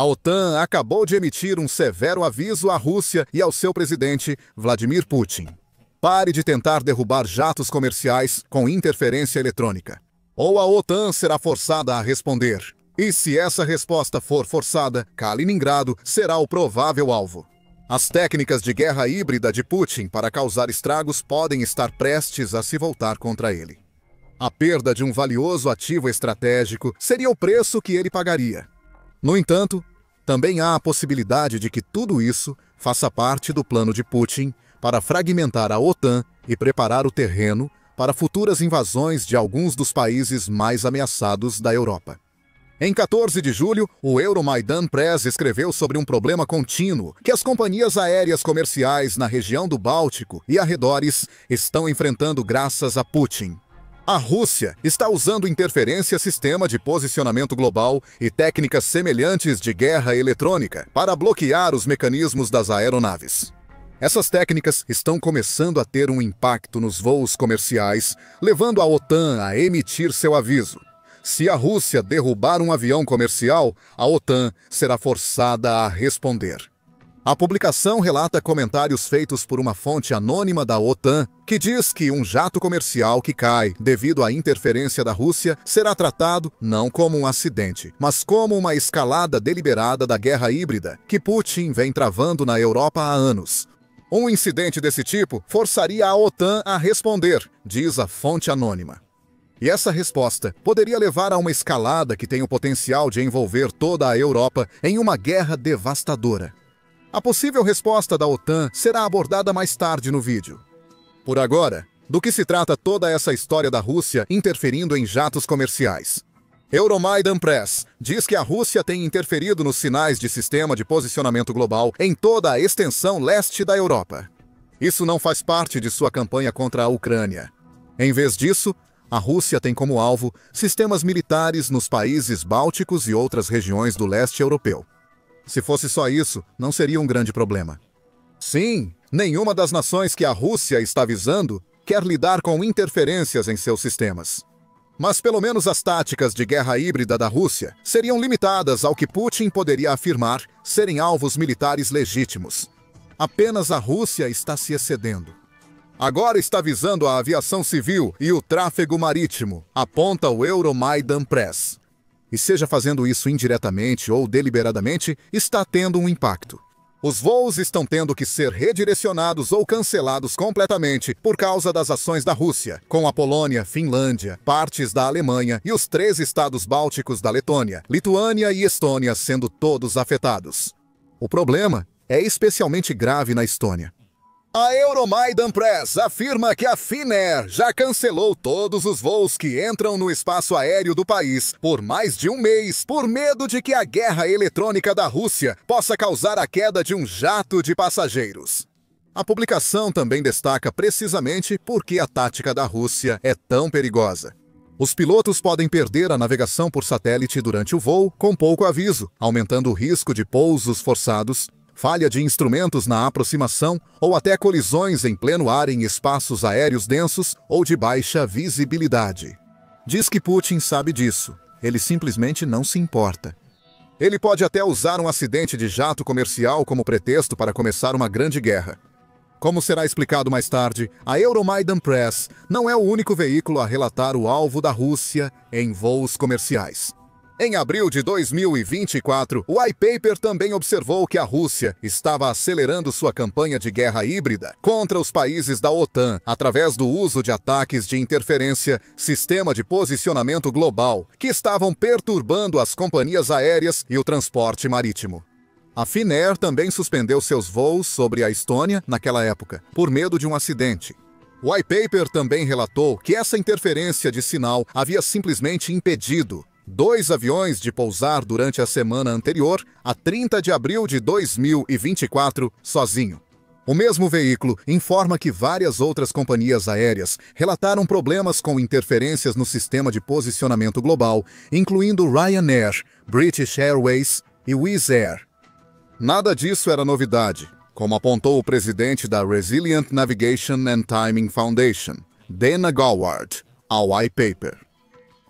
A OTAN acabou de emitir um severo aviso à Rússia e ao seu presidente, Vladimir Putin. Pare de tentar derrubar jatos comerciais com interferência eletrônica. Ou a OTAN será forçada a responder. E se essa resposta for forçada, Kaliningrado será o provável alvo. As técnicas de guerra híbrida de Putin para causar estragos podem estar prestes a se voltar contra ele. A perda de um valioso ativo estratégico seria o preço que ele pagaria. No entanto, também há a possibilidade de que tudo isso faça parte do plano de Putin para fragmentar a OTAN e preparar o terreno para futuras invasões de alguns dos países mais ameaçados da Europa. Em 14 de julho, o Euromaidan Press escreveu sobre um problema contínuo que as companhias aéreas comerciais na região do Báltico e arredores estão enfrentando graças a Putin. A Rússia está usando interferência sistema de posicionamento global e técnicas semelhantes de guerra eletrônica para bloquear os mecanismos das aeronaves. Essas técnicas estão começando a ter um impacto nos voos comerciais, levando a OTAN a emitir seu aviso. Se a Rússia derrubar um avião comercial, a OTAN será forçada a responder. A publicação relata comentários feitos por uma fonte anônima da OTAN que diz que um jato comercial que cai devido à interferência da Rússia será tratado não como um acidente, mas como uma escalada deliberada da guerra híbrida que Putin vem travando na Europa há anos. Um incidente desse tipo forçaria a OTAN a responder, diz a fonte anônima. E essa resposta poderia levar a uma escalada que tem o potencial de envolver toda a Europa em uma guerra devastadora. A possível resposta da OTAN será abordada mais tarde no vídeo. Por agora, do que se trata toda essa história da Rússia interferindo em jatos comerciais? Euromaidan Press diz que a Rússia tem interferido nos sinais de sistema de posicionamento global em toda a extensão leste da Europa. Isso não faz parte de sua campanha contra a Ucrânia. Em vez disso, a Rússia tem como alvo sistemas militares nos países bálticos e outras regiões do leste europeu. Se fosse só isso, não seria um grande problema. Sim, nenhuma das nações que a Rússia está visando quer lidar com interferências em seus sistemas. Mas pelo menos as táticas de guerra híbrida da Rússia seriam limitadas ao que Putin poderia afirmar serem alvos militares legítimos. Apenas a Rússia está se excedendo. Agora está visando a aviação civil e o tráfego marítimo, aponta o Euromaidan Press. E seja fazendo isso indiretamente ou deliberadamente, está tendo um impacto. Os voos estão tendo que ser redirecionados ou cancelados completamente por causa das ações da Rússia, com a Polônia, Finlândia, partes da Alemanha e os 3 estados bálticos da Letônia, Lituânia e Estônia sendo todos afetados. O problema é especialmente grave na Estônia. A Euromaidan Press afirma que a Finnair já cancelou todos os voos que entram no espaço aéreo do país por mais de um mês, por medo de que a guerra eletrônica da Rússia possa causar a queda de um jato de passageiros. A publicação também destaca precisamente por que a tática da Rússia é tão perigosa. Os pilotos podem perder a navegação por satélite durante o voo com pouco aviso, aumentando o risco de pousos forçados, falha de instrumentos na aproximação ou até colisões em pleno ar em espaços aéreos densos ou de baixa visibilidade. Diz que Putin sabe disso, ele simplesmente não se importa. Ele pode até usar um acidente de jato comercial como pretexto para começar uma grande guerra. Como será explicado mais tarde, a Euromaidan Press não é o único veículo a relatar o alvo da Rússia em voos comerciais. Em abril de 2024, o iPaper também observou que a Rússia estava acelerando sua campanha de guerra híbrida contra os países da OTAN através do uso de ataques de interferência, sistema de posicionamento global, que estavam perturbando as companhias aéreas e o transporte marítimo. A Finnair também suspendeu seus voos sobre a Estônia naquela época, por medo de um acidente. O iPaper também relatou que essa interferência de sinal havia simplesmente impedido 2 aviões de pousar durante a semana anterior, a 30 de abril de 2024, sozinho. O mesmo veículo informa que várias outras companhias aéreas relataram problemas com interferências no sistema de posicionamento global, incluindo Ryanair, British Airways e Wizz Air. Nada disso era novidade, como apontou o presidente da Resilient Navigation and Timing Foundation, Dana Goward, ao iPaper.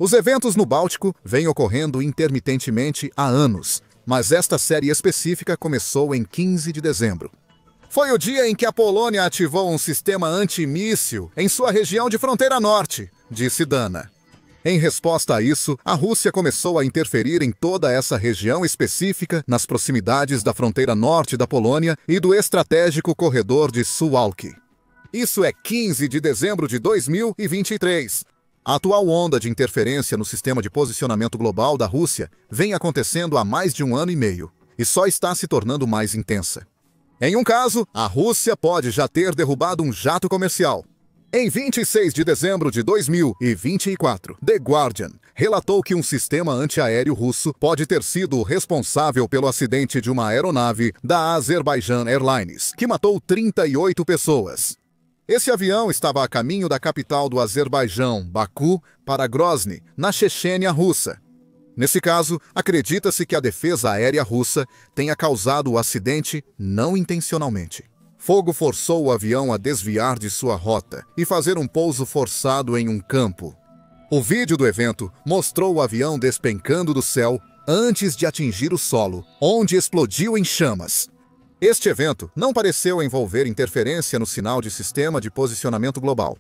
Os eventos no Báltico vêm ocorrendo intermitentemente há anos, Mas esta série específica começou em 15 de dezembro. Foi o dia em que a Polônia ativou um sistema antimíssil em sua região de fronteira norte, disse Dana. Em resposta a isso, a Rússia começou a interferir em toda essa região específica nas proximidades da fronteira norte da Polônia e do estratégico corredor de Suwałki. Isso é 15 de dezembro de 2023. A atual onda de interferência no sistema de posicionamento global da Rússia vem acontecendo há mais de 1 ano e meio e só está se tornando mais intensa. Em um caso, a Rússia pode já ter derrubado um jato comercial. Em 26 de dezembro de 2024, The Guardian relatou que um sistema antiaéreo russo pode ter sido o responsável pelo acidente de uma aeronave da Azerbaijan Airlines, que matou 38 pessoas. Esse avião estava a caminho da capital do Azerbaijão, Baku, para Grozny, na Chechênia russa. Nesse caso, acredita-se que a defesa aérea russa tenha causado o acidente não intencionalmente. Fogo forçou o avião a desviar de sua rota e fazer um pouso forçado em um campo. O vídeo do evento mostrou o avião despencando do céu antes de atingir o solo, onde explodiu em chamas. Este evento não pareceu envolver interferência no sinal de sistema de posicionamento global.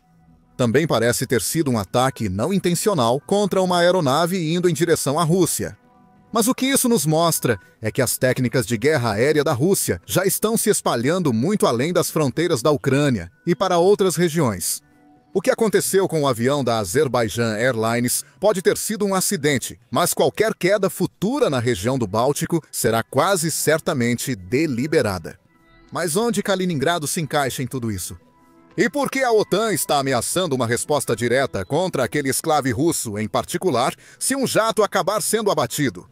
Também parece ter sido um ataque não intencional contra uma aeronave indo em direção à Rússia. Mas o que isso nos mostra é que as técnicas de guerra aérea da Rússia já estão se espalhando muito além das fronteiras da Ucrânia e para outras regiões. O que aconteceu com o avião da Azerbaijan Airlines pode ter sido um acidente, mas qualquer queda futura na região do Báltico será quase certamente deliberada. Mas onde Kaliningrado se encaixa em tudo isso? E por que a OTAN está ameaçando uma resposta direta contra aquele esclave russo em particular se um jato acabar sendo abatido?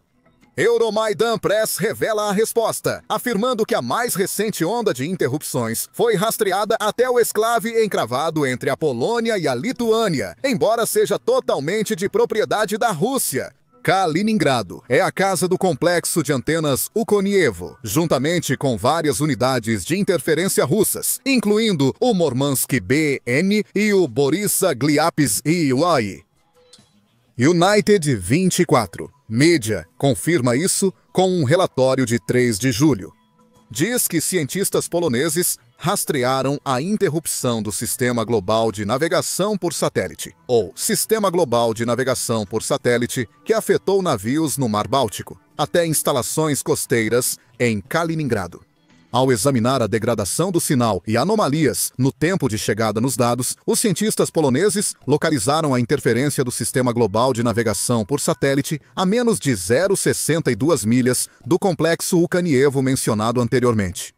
Euromaidan Press revela a resposta, afirmando que a mais recente onda de interrupções foi rastreada até o exclave encravado entre a Polônia e a Lituânia, embora seja totalmente de propriedade da Rússia. Kaliningrado é a casa do complexo de antenas Ukonievo, juntamente com várias unidades de interferência russas, incluindo o Murmansk BN e o Borysa Gliapis IUI. United 24 Media confirma isso com um relatório de 3 de julho. Diz que cientistas poloneses rastrearam a interrupção do Sistema Global de Navegação por Satélite, ou Sistema Global de Navegação por Satélite, que afetou navios no Mar Báltico, até instalações costeiras em Kaliningrado. Ao examinar a degradação do sinal e anomalias no tempo de chegada nos dados, os cientistas poloneses localizaram a interferência do Sistema Global de Navegação por Satélite a menos de 0,62 milhas do complexo Ukanievo mencionado anteriormente.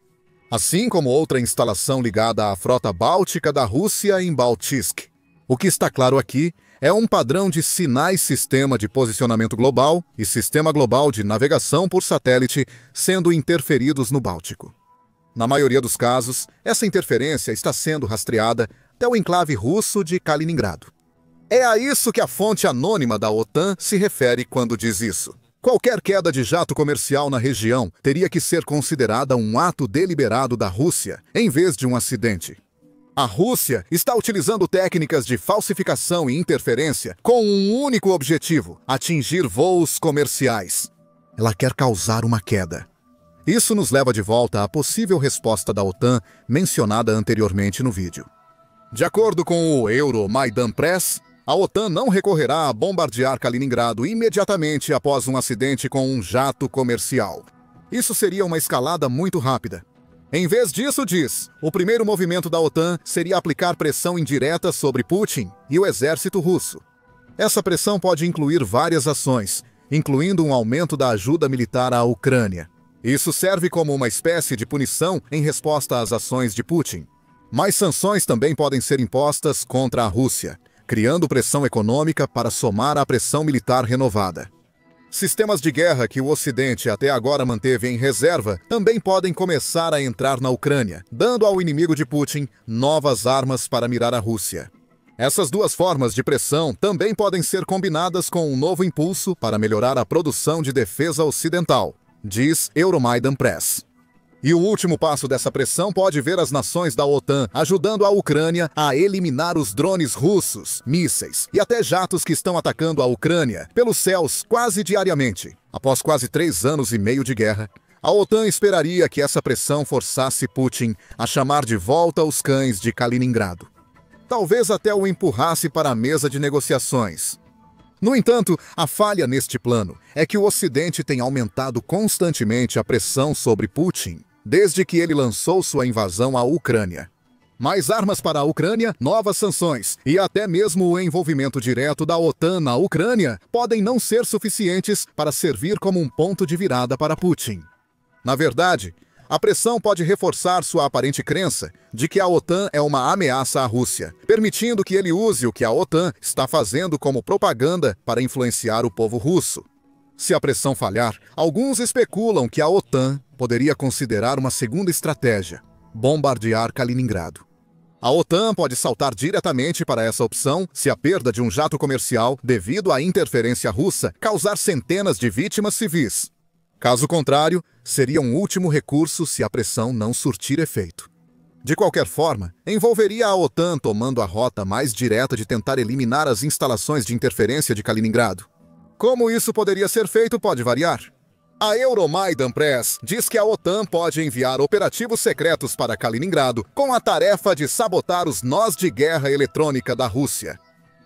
Assim como outra instalação ligada à frota báltica da Rússia em Baltijsk. O que está claro aqui é um padrão de sinais sistema de posicionamento global e sistema global de navegação por satélite sendo interferidos no Báltico. Na maioria dos casos, essa interferência está sendo rastreada até o enclave russo de Kaliningrado. É a isso que a fonte anônima da OTAN se refere quando diz isso. Qualquer queda de jato comercial na região teria que ser considerada um ato deliberado da Rússia, em vez de um acidente. A Rússia está utilizando técnicas de falsificação e interferência com um único objetivo: atingir voos comerciais. Ela quer causar uma queda. Isso nos leva de volta à possível resposta da OTAN mencionada anteriormente no vídeo. De acordo com o Euromaidan Press, a OTAN não recorrerá a bombardear Kaliningrado imediatamente após um acidente com um jato comercial. Isso seria uma escalada muito rápida. Em vez disso, diz, o primeiro movimento da OTAN seria aplicar pressão indireta sobre Putin e o exército russo. Essa pressão pode incluir várias ações, incluindo um aumento da ajuda militar à Ucrânia. Isso serve como uma espécie de punição em resposta às ações de Putin. Mais sanções também podem ser impostas contra a Rússia, criando pressão econômica para somar à pressão militar renovada. Sistemas de guerra que o Ocidente até agora manteve em reserva também podem começar a entrar na Ucrânia, dando ao inimigo de Putin novas armas para mirar a Rússia. Essas duas formas de pressão também podem ser combinadas com um novo impulso para melhorar a produção de defesa ocidental, diz Euromaidan Press. E o último passo dessa pressão pode ver as nações da OTAN ajudando a Ucrânia a eliminar os drones russos, mísseis e até jatos que estão atacando a Ucrânia pelos céus quase diariamente. Após quase 3 anos e meio de guerra, a OTAN esperaria que essa pressão forçasse Putin a chamar de volta os cães de Kaliningrado. Talvez até o empurrasse para a mesa de negociações. No entanto, a falha neste plano é que o Ocidente tem aumentado constantemente a pressão sobre Putin desde que ele lançou sua invasão à Ucrânia. Mais armas para a Ucrânia, novas sanções e até mesmo o envolvimento direto da OTAN na Ucrânia podem não ser suficientes para servir como um ponto de virada para Putin. Na verdade, a pressão pode reforçar sua aparente crença de que a OTAN é uma ameaça à Rússia, permitindo que ele use o que a OTAN está fazendo como propaganda para influenciar o povo russo. Se a pressão falhar, alguns especulam que a OTAN poderia considerar uma segunda estratégia: bombardear Kaliningrado. A OTAN pode saltar diretamente para essa opção se a perda de um jato comercial devido à interferência russa causar centenas de vítimas civis. Caso contrário, seria um último recurso se a pressão não surtir efeito. De qualquer forma, envolveria a OTAN tomando a rota mais direta de tentar eliminar as instalações de interferência de Kaliningrado. Como isso poderia ser feito pode variar. A Euromaidan Press diz que a OTAN pode enviar operativos secretos para Kaliningrado com a tarefa de sabotar os nós de guerra eletrônica da Rússia.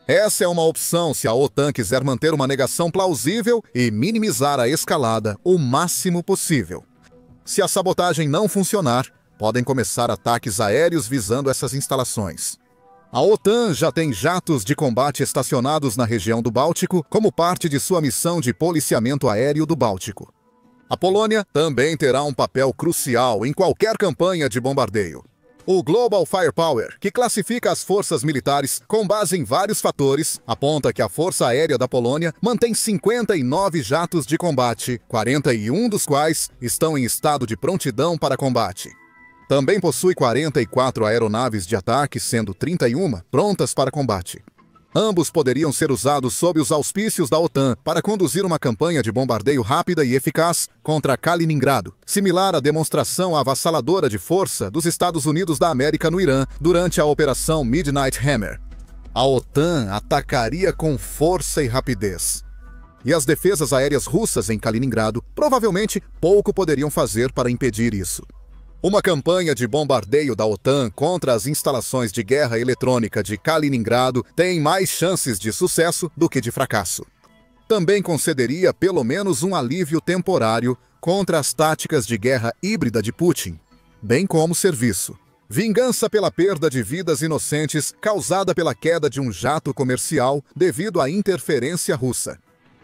Essa é uma opção se a OTAN quiser manter uma negação plausível e minimizar a escalada o máximo possível. Se a sabotagem não funcionar, podem começar ataques aéreos visando essas instalações. A OTAN já tem jatos de combate estacionados na região do Báltico como parte de sua missão de policiamento aéreo do Báltico. A Polônia também terá um papel crucial em qualquer campanha de bombardeio. O Global Firepower, que classifica as forças militares com base em vários fatores, aponta que a Força Aérea da Polônia mantém 59 jatos de combate, 41 dos quais estão em estado de prontidão para combate. Também possui 44 aeronaves de ataque, sendo 31 prontas para combate. Ambos poderiam ser usados sob os auspícios da OTAN para conduzir uma campanha de bombardeio rápida e eficaz contra Kaliningrado, similar à demonstração avassaladora de força dos Estados Unidos da América no Irã durante a Operação Midnight Hammer. A OTAN atacaria com força e rapidez. E as defesas aéreas russas em Kaliningrado provavelmente pouco poderiam fazer para impedir isso. Uma campanha de bombardeio da OTAN contra as instalações de guerra eletrônica de Kaliningrado tem mais chances de sucesso do que de fracasso. Também concederia pelo menos um alívio temporário contra as táticas de guerra híbrida de Putin, bem como serviço. Vingança pela perda de vidas inocentes causada pela queda de um jato comercial devido à interferência russa.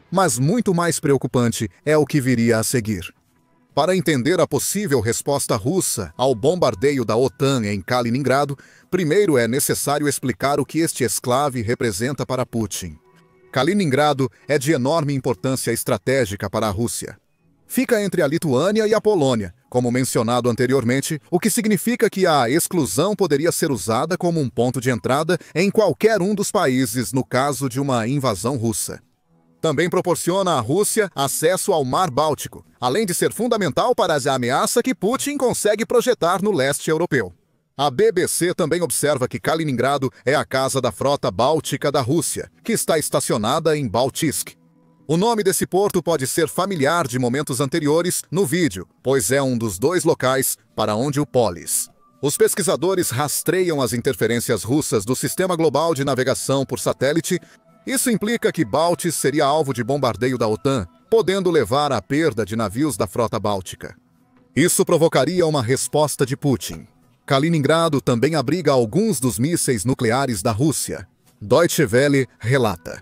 Mas muito mais preocupante é o que viria a seguir. Para entender a possível resposta russa ao bombardeio da OTAN em Kaliningrado, primeiro é necessário explicar o que este exclave representa para Putin. Kaliningrado é de enorme importância estratégica para a Rússia. Fica entre a Lituânia e a Polônia, como mencionado anteriormente, o que significa que a exclusão poderia ser usada como um ponto de entrada em qualquer um dos países no caso de uma invasão russa. Também proporciona à Rússia acesso ao Mar Báltico, além de ser fundamental para a ameaça que Putin consegue projetar no leste europeu. A BBC também observa que Kaliningrado é a casa da frota báltica da Rússia, que está estacionada em Baltisk. O nome desse porto pode ser familiar de momentos anteriores no vídeo, pois é um dos 2 locais para onde o Polis. Os pesquisadores rastreiam as interferências russas do sistema global de navegação por satélite. Isso implica que Baltis seria alvo de bombardeio da OTAN, podendo levar à perda de navios da frota báltica. Isso provocaria uma resposta de Putin. Kaliningrado também abriga alguns dos mísseis nucleares da Rússia. Deutsche Welle relata.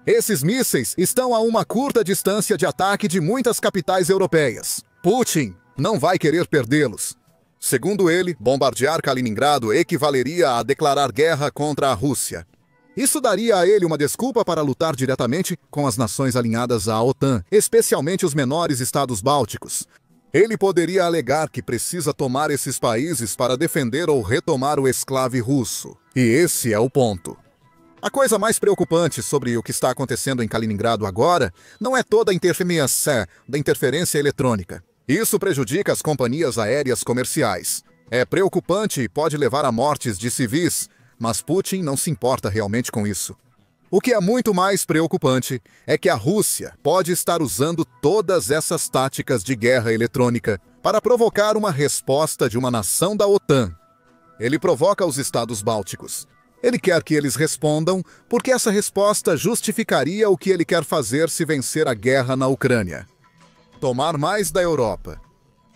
Esses mísseis estão a uma curta distância de ataque de muitas capitais europeias. Putin não vai querer perdê-los. Segundo ele, bombardear Kaliningrado equivaleria a declarar guerra contra a Rússia. Isso daria a ele uma desculpa para lutar diretamente com as nações alinhadas à OTAN, especialmente os menores estados bálticos. Ele poderia alegar que precisa tomar esses países para defender ou retomar o exclave russo. E esse é o ponto. A coisa mais preocupante sobre o que está acontecendo em Kaliningrado agora não é toda a interferência eletrônica. Isso prejudica as companhias aéreas comerciais. É preocupante e pode levar a mortes de civis, mas Putin não se importa realmente com isso. O que é muito mais preocupante é que a Rússia pode estar usando todas essas táticas de guerra eletrônica para provocar uma resposta de uma nação da OTAN. Ele provoca os estados bálticos. Ele quer que eles respondam porque essa resposta justificaria o que ele quer fazer se vencer a guerra na Ucrânia. Tomar mais da Europa.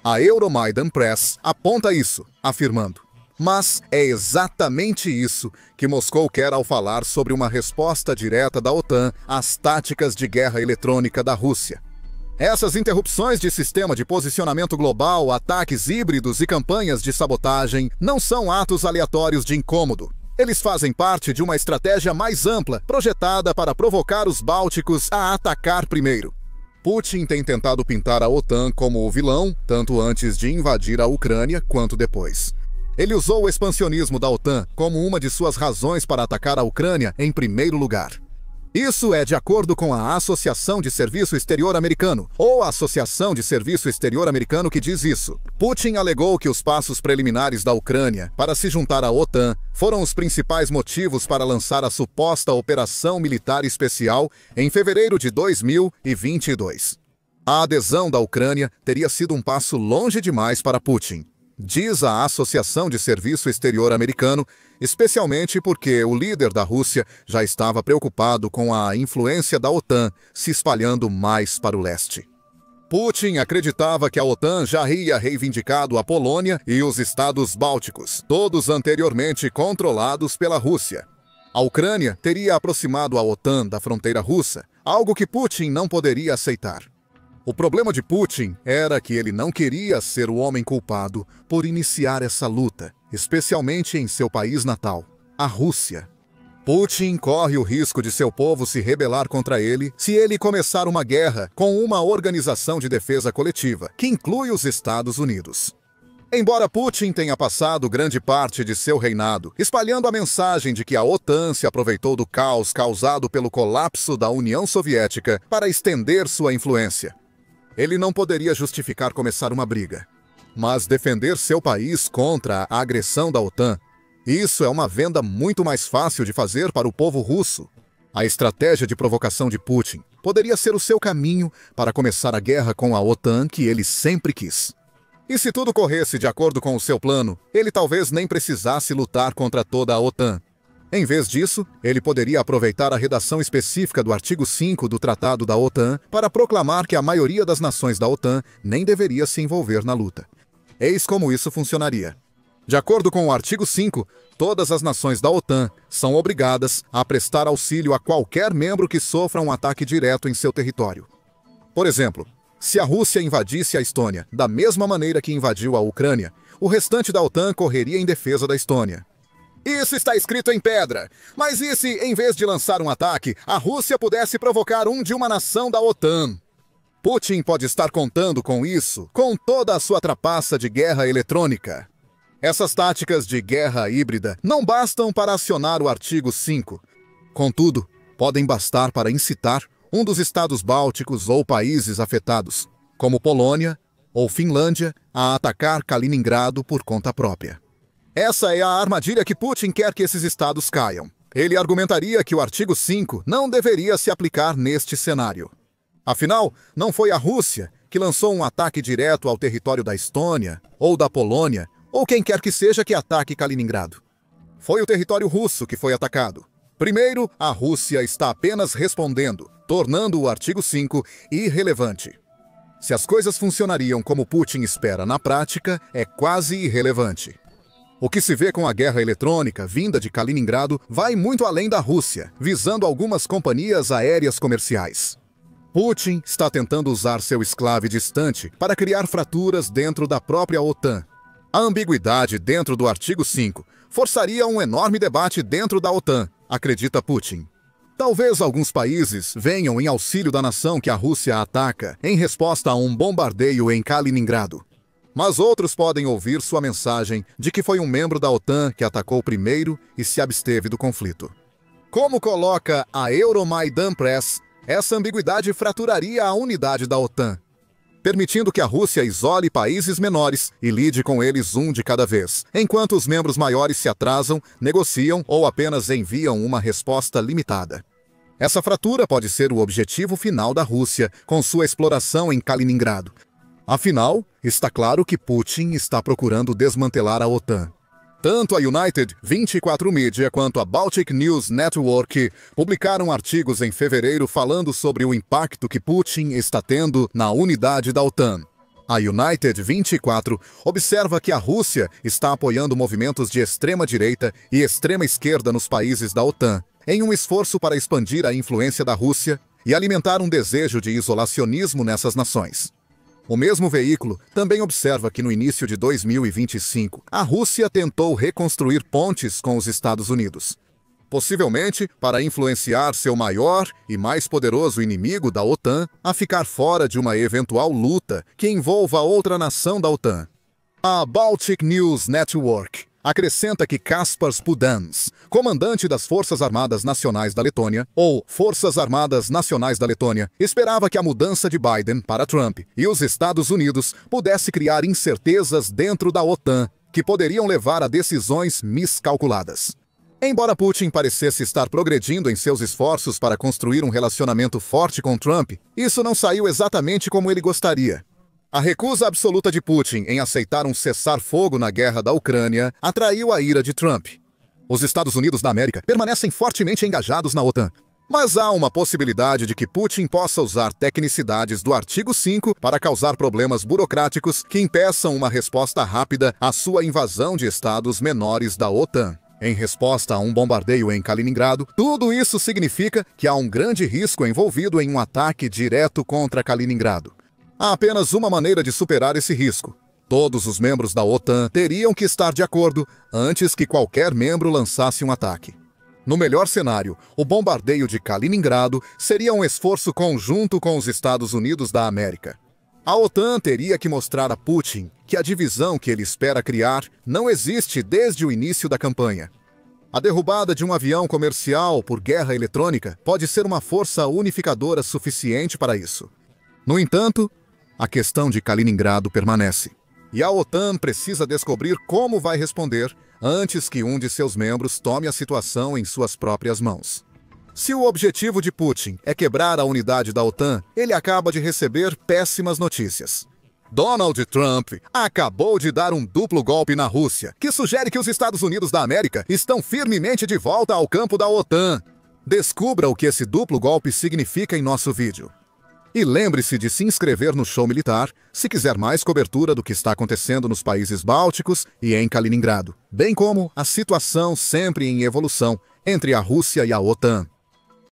A Euromaidan Press aponta isso, afirmando: mas é exatamente isso que Moscou quer ao falar sobre uma resposta direta da OTAN às táticas de guerra eletrônica da Rússia. Essas interrupções de sistema de posicionamento global, ataques híbridos e campanhas de sabotagem não são atos aleatórios de incômodo. Eles fazem parte de uma estratégia mais ampla, projetada para provocar os bálticos a atacar primeiro. Putin tem tentado pintar a OTAN como o vilão, tanto antes de invadir a Ucrânia quanto depois. Ele usou o expansionismo da OTAN como uma de suas razões para atacar a Ucrânia em primeiro lugar. Isso é de acordo com a Associação de Serviço Exterior Americano, ou a Associação de Serviço Exterior Americano que diz isso. Putin alegou que os passos preliminares da Ucrânia para se juntar à OTAN foram os principais motivos para lançar a suposta Operação Militar Especial em fevereiro de 2022. A adesão da Ucrânia teria sido um passo longe demais para Putin, diz a Associação de Serviço Exterior Americano, especialmente porque o líder da Rússia já estava preocupado com a influência da OTAN se espalhando mais para o leste. Putin acreditava que a OTAN já havia reivindicado a Polônia e os estados bálticos, todos anteriormente controlados pela Rússia. A Ucrânia teria aproximado a OTAN da fronteira russa, algo que Putin não poderia aceitar. O problema de Putin era que ele não queria ser o homem culpado por iniciar essa luta, especialmente em seu país natal, a Rússia. Putin corre o risco de seu povo se rebelar contra ele se ele começar uma guerra com uma organização de defesa coletiva, que inclui os Estados Unidos. Embora Putin tenha passado grande parte de seu reinado espalhando a mensagem de que a OTAN se aproveitou do caos causado pelo colapso da União Soviética para estender sua influência, ele não poderia justificar começar uma briga, mas defender seu país contra a agressão da OTAN. Isso é uma venda muito mais fácil de fazer para o povo russo. A estratégia de provocação de Putin poderia ser o seu caminho para começar a guerra com a OTAN que ele sempre quis. E se tudo corresse de acordo com o seu plano, ele talvez nem precisasse lutar contra toda a OTAN. Em vez disso, ele poderia aproveitar a redação específica do artigo 5 do Tratado da OTAN para proclamar que a maioria das nações da OTAN nem deveria se envolver na luta. Eis como isso funcionaria. De acordo com o artigo 5, todas as nações da OTAN são obrigadas a prestar auxílio a qualquer membro que sofra um ataque direto em seu território. Por exemplo, se a Rússia invadisse a Estônia da mesma maneira que invadiu a Ucrânia, o restante da OTAN correria em defesa da Estônia. Isso está escrito em pedra. Mas e se, em vez de lançar um ataque, a Rússia pudesse provocar um de uma nação da OTAN? Putin pode estar contando com isso, com toda a sua trapaça de guerra eletrônica. Essas táticas de guerra híbrida não bastam para acionar o artigo 5. Contudo, podem bastar para incitar um dos estados bálticos ou países afetados, como Polônia ou Finlândia, a atacar Kaliningrado por conta própria. Essa é a armadilha que Putin quer que esses estados caiam. Ele argumentaria que o artigo 5 não deveria se aplicar neste cenário. Afinal, não foi a Rússia que lançou um ataque direto ao território da Estônia, ou da Polônia, ou quem quer que seja que ataque Kaliningrado. Foi o território russo que foi atacado. Primeiro, a Rússia está apenas respondendo, tornando o artigo 5 irrelevante. Se as coisas funcionariam como Putin espera na prática, é quase irrelevante. O que se vê com a guerra eletrônica vinda de Kaliningrado vai muito além da Rússia, visando algumas companhias aéreas comerciais. Putin está tentando usar seu esclave distante para criar fraturas dentro da própria OTAN. A ambiguidade dentro do artigo 5 forçaria um enorme debate dentro da OTAN, acredita Putin. Talvez alguns países venham em auxílio da nação que a Rússia ataca em resposta a um bombardeio em Kaliningrado. Mas outros podem ouvir sua mensagem de que foi um membro da OTAN que atacou primeiro e se absteve do conflito. Como coloca a Euromaidan Press, essa ambiguidade fraturaria a unidade da OTAN, permitindo que a Rússia isole países menores e lide com eles um de cada vez, enquanto os membros maiores se atrasam, negociam ou apenas enviam uma resposta limitada. Essa fratura pode ser o objetivo final da Rússia com sua exploração em Kaliningrado. Afinal, está claro que Putin está procurando desmantelar a OTAN. Tanto a United 24 Media quanto a Baltic News Network publicaram artigos em fevereiro falando sobre o impacto que Putin está tendo na unidade da OTAN. A United 24 observa que a Rússia está apoiando movimentos de extrema-direita e extrema-esquerda nos países da OTAN, em um esforço para expandir a influência da Rússia e alimentar um desejo de isolacionismo nessas nações. O mesmo veículo também observa que no início de 2025, a Rússia tentou reconstruir pontes com os Estados Unidos, possivelmente para influenciar seu maior e mais poderoso inimigo da OTAN a ficar fora de uma eventual luta que envolva outra nação da OTAN. A Baltic News Network acrescenta que Kaspars Pudans, comandante das Forças Armadas Nacionais da Letônia, ou Forças Armadas Nacionais da Letônia, esperava que a mudança de Biden para Trump e os Estados Unidos pudesse criar incertezas dentro da OTAN, que poderiam levar a decisões miscalculadas. Embora Putin parecesse estar progredindo em seus esforços para construir um relacionamento forte com Trump, isso não saiu exatamente como ele gostaria. A recusa absoluta de Putin em aceitar um cessar-fogo na guerra da Ucrânia atraiu a ira de Trump. Os Estados Unidos da América permanecem fortemente engajados na OTAN, mas há uma possibilidade de que Putin possa usar tecnicidades do artigo 5 para causar problemas burocráticos que impeçam uma resposta rápida à sua invasão de estados menores da OTAN. Em resposta a um bombardeio em Kaliningrado, tudo isso significa que há um grande risco envolvido em um ataque direto contra Kaliningrado. Há apenas uma maneira de superar esse risco. Todos os membros da OTAN teriam que estar de acordo antes que qualquer membro lançasse um ataque. No melhor cenário, o bombardeio de Kaliningrado seria um esforço conjunto com os Estados Unidos da América. A OTAN teria que mostrar a Putin que a divisão que ele espera criar não existe desde o início da campanha. A derrubada de um avião comercial por guerra eletrônica pode ser uma força unificadora suficiente para isso. No entanto, a questão de Kaliningrado permanece, e a OTAN precisa descobrir como vai responder antes que um de seus membros tome a situação em suas próprias mãos. Se o objetivo de Putin é quebrar a unidade da OTAN, ele acaba de receber péssimas notícias. Donald Trump acabou de dar um duplo golpe na Rússia, que sugere que os Estados Unidos da América estão firmemente de volta ao campo da OTAN. Descubra o que esse duplo golpe significa em nosso vídeo. E lembre-se de se inscrever no Show Militar se quiser mais cobertura do que está acontecendo nos países bálticos e em Kaliningrado, bem como a situação sempre em evolução entre a Rússia e a OTAN.